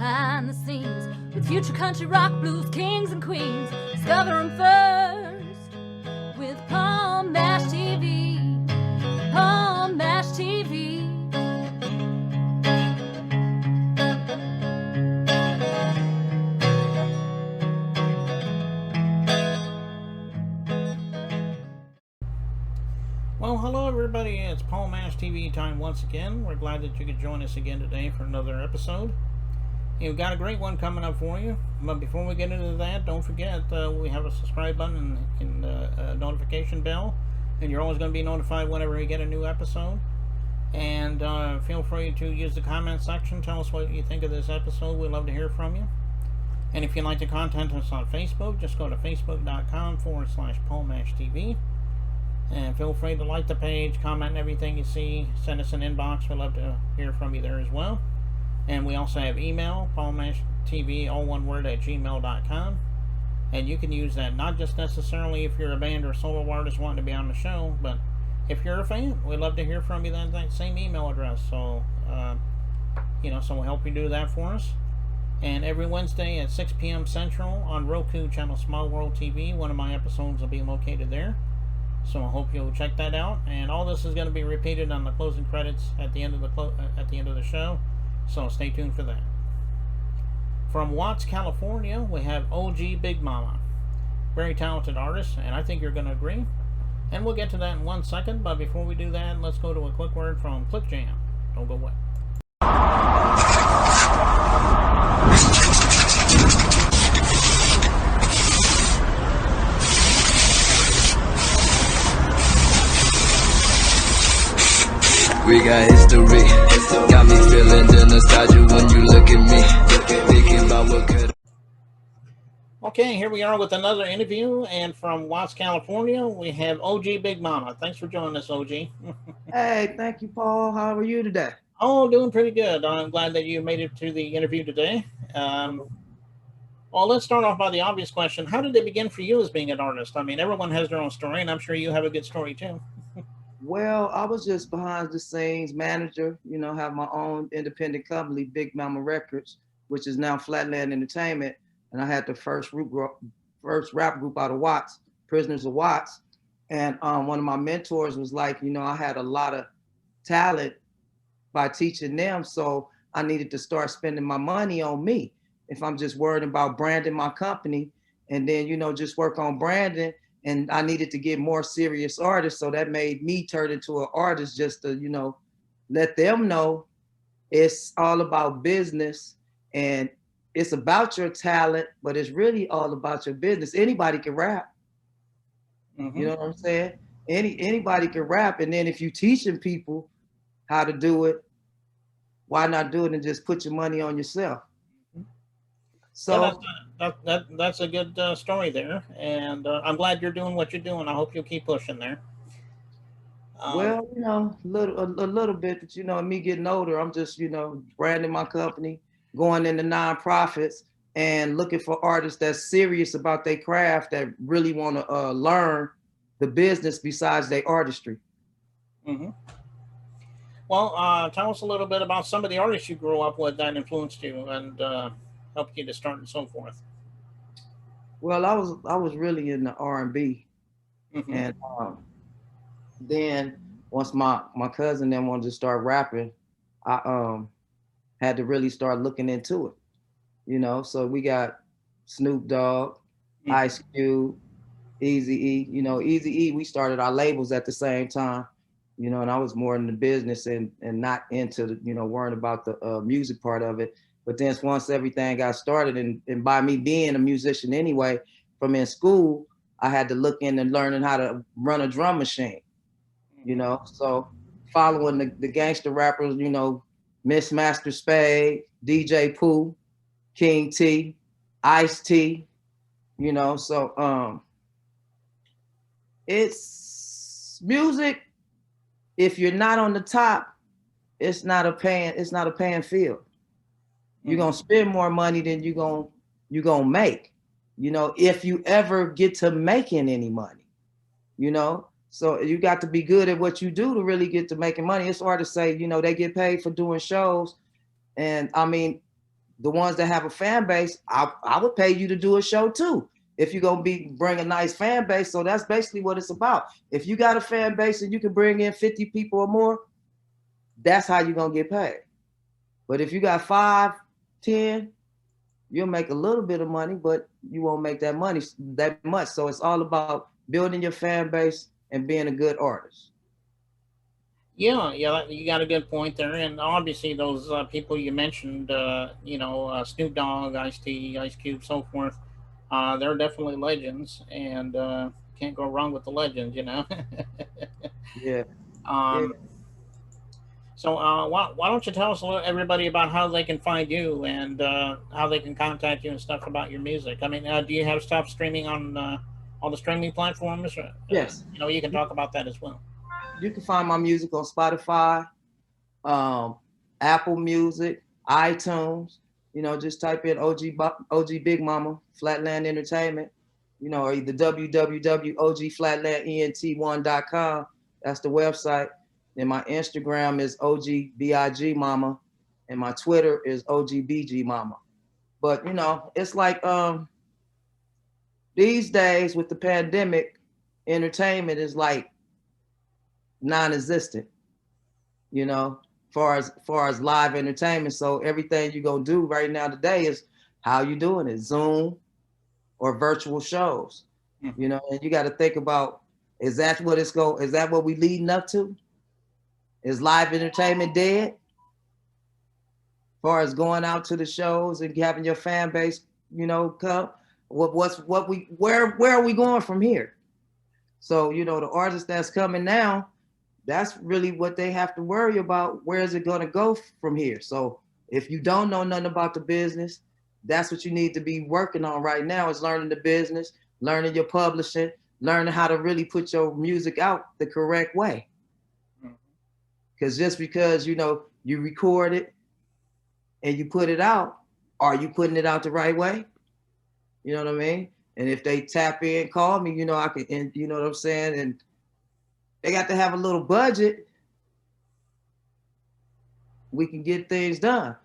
behind the scenes with future country rock blues kings and queens. Discover them first with Paul Mash TV. Paul Mash TV. Well, hello everybody, it's Paul Mash TV time once again. We're glad that you could join us again today for another episode. We've got a great one coming up for you, but before we get into that, don't forget we have a subscribe button and a notification bell, and you're always going to be notified whenever we get a new episode. And feel free to use the comment section, tell us what you think of this episode. We'd love to hear from you. And if you'd like to contact us on Facebook, just go to facebook.com/PaulMashTV. And feel free to like the page, comment on everything you see, send us an inbox. We'd love to hear from you there as well. And we also have email, paulmashtv, all one word, @gmail.com. And you can use that not just necessarily if you're a band or solo artist wanting to be on the show, but if you're a fan, we'd love to hear from you. That same email address. So, so we'll help you do that for us. And every Wednesday at 6 p.m. Central on Roku channel Small World TV, one of my episodes will be located there. So I hope you'll check that out. And all this is going to be repeated on the closing credits at the end of the show. So stay tuned for that. From Watts, California, we have OG Big Mama. Very talented artist, and I think you're going to agree. And we'll get to that in 1 second. But before we do that, let's go to a quick word from Click Jam. Don't go away. We got history, got me feeling the nostalgia when you look at me, thinking about what could. Okay, here we are with another interview, and from Watts, California, we have OG Big Mama. Thanks for joining us, OG. Hey, thank you, Paul. How are you today? Oh, doing pretty good. I'm glad that you made it to the interview today. Well, let's start off by the obvious question. How did it begin for you as being an artist? I mean, everyone has their own story, and I'm sure you have a good story, too. Well, I was just behind the scenes manager, have my own independent company, Big Mama Records, which is now Flatland Entertainment. And I had the first rap group out of Watts, Prisoners of Watts. And one of my mentors was like, I had a lot of talent by teaching them. So I needed to start spending my money on me. If I'm just worried about branding my company and then, just work on branding. And I needed to get more serious artists. So that made me turn into an artist just to, let them know it's all about business and it's about your talent, but it's really all about your business. Anybody can rap. Mm-hmm. You know what I'm saying? Anybody can rap. And then if you're teaching people how to do it, why not do it and just put your money on yourself? So that's a good story there, and I'm glad you're doing what you're doing. I hope you'll keep pushing there. Well, a little bit, but me getting older, I'm just branding my company, going into nonprofits, and looking for artists that's serious about their craft that really want to learn the business besides their artistry. Mm-hmm. Well, tell us a little bit about some of the artists you grew up with that influenced you and helped you to start and so forth. Well, I was really in the R&B, mm-hmm. And then once my cousin then wanted to start rapping, I had to really start looking into it. So we got Snoop Dogg, mm-hmm. Ice Cube, Eazy-E. Eazy-E, we started our labels at the same time. And I was more in the business and not into the, worrying about the music part of it. But then once everything got started, and by me being a musician anyway, from in school, I had to look into learning how to run a drum machine, So following the gangster rappers, Miss Master Spade, DJ Pooh, King T, Ice-T, So it's music. If you're not on the top, it's not a paying field. You're gonna spend more money than you're gonna make, if you ever get to making any money, So you got to be good at what you do to really get to making money. It's hard to say, they get paid for doing shows. And I mean, the ones that have a fan base, I would pay you to do a show too. If you're gonna bring a nice fan base. So that's basically what it's about. If you got a fan base and you can bring in 50 people or more, that's how you're gonna get paid. But if you got 5, 10, you'll make a little bit of money, but you won't make that money that much. So it's all about building your fan base and being a good artist. Yeah, yeah, you got a good point there, and obviously those people you mentioned, Snoop Dogg, Ice-T, Ice Cube, so forth, they're definitely legends, and can't go wrong with the legends, you know. Yeah. um, so why don't you tell us everybody about how they can find you and how they can contact you and stuff about your music? I mean, do you have stuff streaming on all the streaming platforms? Or, Yes. You can talk about that as well. You can find my music on Spotify, Apple Music, iTunes. Just type in OG Big Mama, Flatland Entertainment, or either www.ogflatlandent1.com. That's the website. And my Instagram is OGBIG Mama, and my Twitter is OGBG Mama. But it's like these days with the pandemic, entertainment is like non-existent, far as live entertainment. So everything you're gonna do right now today is how you doing it, Zoom or virtual shows. And you got to think about, is that what we leading up to? Is live entertainment dead? As far as going out to the shows and having your fan base, come, where are we going from here? So, the artists that's coming now, that's really what they have to worry about. Where is it going to go from here? So if you don't know nothing about the business, that's what you need to be working on right now, is learning the business, learning your publishing, learning how to really put your music out the correct way. Because just because, you record it and you put it out, are you putting it out the right way? You know what I mean? And if they tap in, call me, I can, and you know what I'm saying? And they got to have a little budget. We can get things done.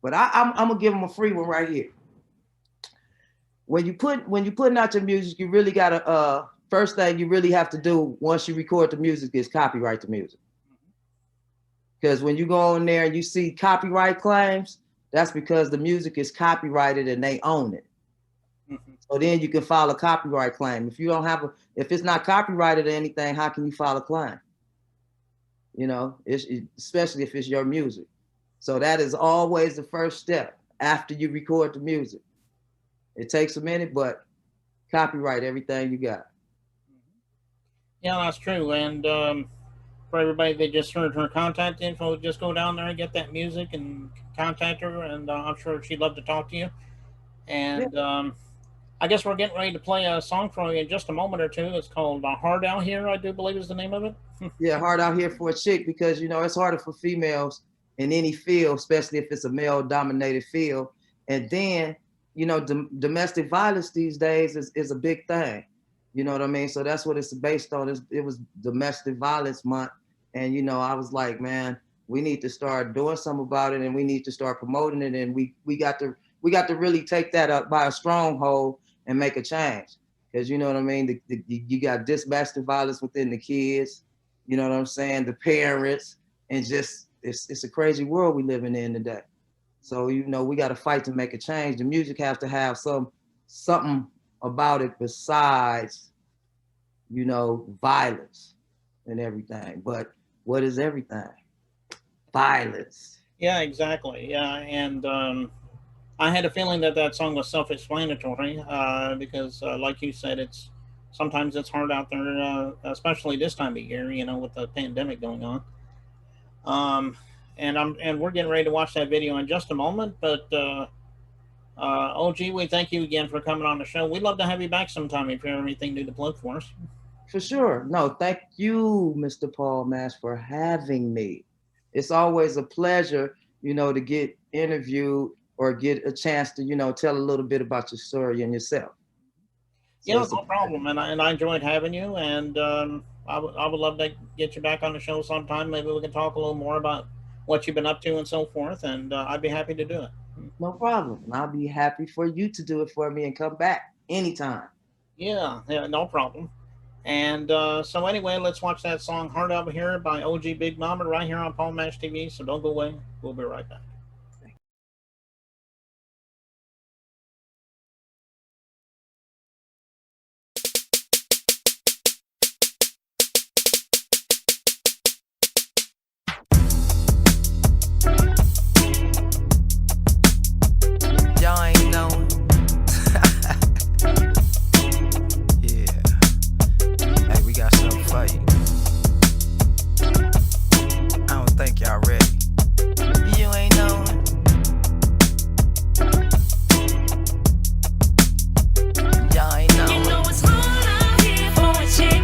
But I'm gonna give them a free one right here. When you're putting out your music, you really gotta first thing you really have to do once you record the music is copyright the music. Because when you go in there and you see copyright claims, that's because the music is copyrighted and they own it. So then you can file a copyright claim. If you don't have if it's not copyrighted or anything, how can you file a claim? Especially if it's your music. So that is always the first step after you record the music. It takes a minute, but copyright everything you got. Yeah, that's true. And for everybody that just heard her contact info, just go down there and get that music and contact her, and I'm sure she'd love to talk to you. And yeah. I guess we're getting ready to play a song for you in just a moment or two. It's called Hard Out Here, I do believe is the name of it. Yeah, Hard Out Here for a chick, because, it's harder for females in any field, especially if it's a male-dominated field. And then, domestic violence these days is a big thing. You know what I mean? So that's what it's based on. It was Domestic Violence Month. And, I was like, man, we need to start doing something about it, and we need to start promoting it. And we got to really take that up by a stronghold and make a change. Because you know what I mean? You got domestic violence within the kids, you know what I'm saying? The parents, and just, it's a crazy world we living in today. So, we got to fight to make a change. The music has to have something about it besides, violence and everything. But what is everything? Violence. Yeah, exactly. Yeah, and I had a feeling that song was self-explanatory because, like you said, sometimes it's hard out there, especially this time of year, with the pandemic going on. And we're getting ready to watch that video in just a moment. But OG, we thank you again for coming on the show. We'd love to have you back sometime if you have anything new to plug for us. For sure. No, thank you, Mr. Paul Mash, for having me. It's always a pleasure, to get interviewed or get a chance to, tell a little bit about your story and yourself. So yeah, no problem. And I enjoyed having you. And I would love to get you back on the show sometime. Maybe we can talk a little more about what you've been up to and so forth. And I'd be happy to do it. No problem. And I'll be happy for you to do it for me and come back anytime. Yeah, no problem. And so anyway, let's watch that song "Heart Out Here" by OG Big Mama right here on Paul Mash TV. So don't go away. We'll be right back. Y'all ain't know. Yeah. Hey, we got something for you. I don't think y'all ready. You ain't know. Y'all ain't know. You know it's hard out here for a chick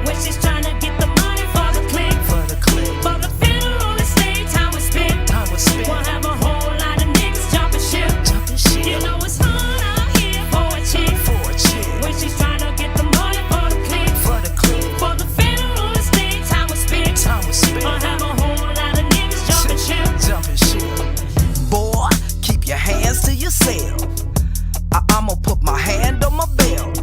when she's trying to get the money for the click. For the clip. For the funeral estate, time was spent. Time was spent. We'll have a whole lot of niggas jumping ship. Jumping shit. You know it's hard out here for a chick For a chick. when she's trying to get the money for the click. For the clip. For the funeral estate, time was spent. Time was spent. We'll have a whole lot of niggas jumping ship. Jumping shit. Boy, keep your hands to yourself. I'ma put my hand on my belt.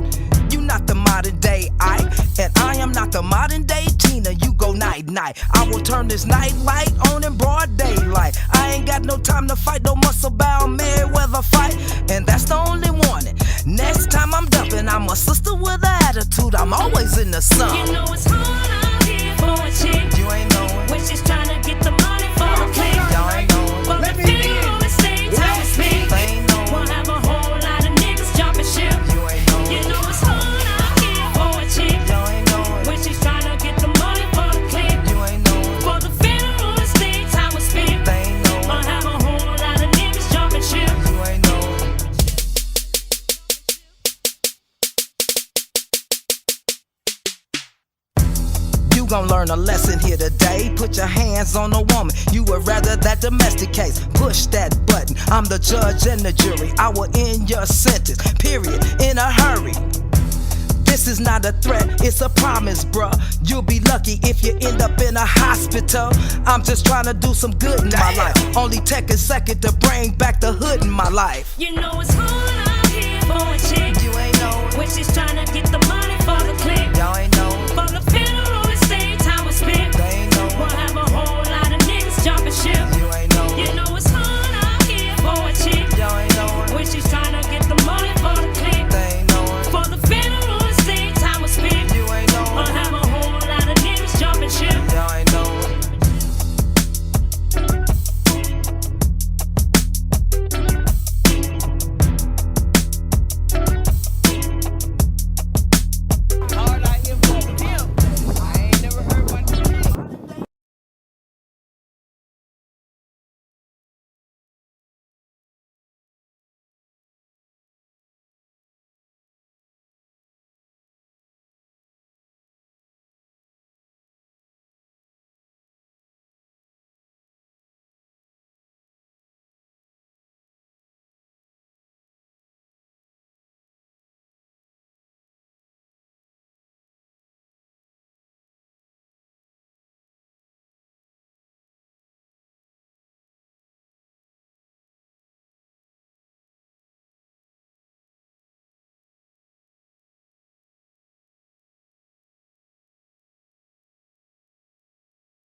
You not the modern day Ike, and I am not the modern day Tina. You go night night. I will turn this night light on in broad daylight. I ain't got no time to fight no muscle bound Mayweather fight, and that's the only warning. Next time I'm dumping, I'm a sister with an attitude. I'm always in the sun. You know it's hard out here for a chick You ain't knowing. when she's trying to get the money for the click. Y'all ain't knowing. For the funeral estate, time was spent. They ain't knowing. We'll have a whole lot of niggas jumping ship. You ain't knowing. You know it's hard out here for a chick Y'all ain't knowing. when she's trying to get the money for the click. You ain't knowing. For the funeral estate, time was spent. They ain't knowing. We'll have a whole lot of niggas jumping ship. You ain't knowing. You gon' learn a lesson here today. Put your hands on a woman. You would rather that domestic case. Push that button. I'm the judge and the jury. I will end your sentence. Period. In a hurry. This is not a threat, it's a promise, bruh. You'll be lucky if you end up in a hospital. I'm just trying to do some good in my life. Only take a second to bring back the hood in my life. You know it's hard out here for a chick You ain't knowing. when she's trying to get the money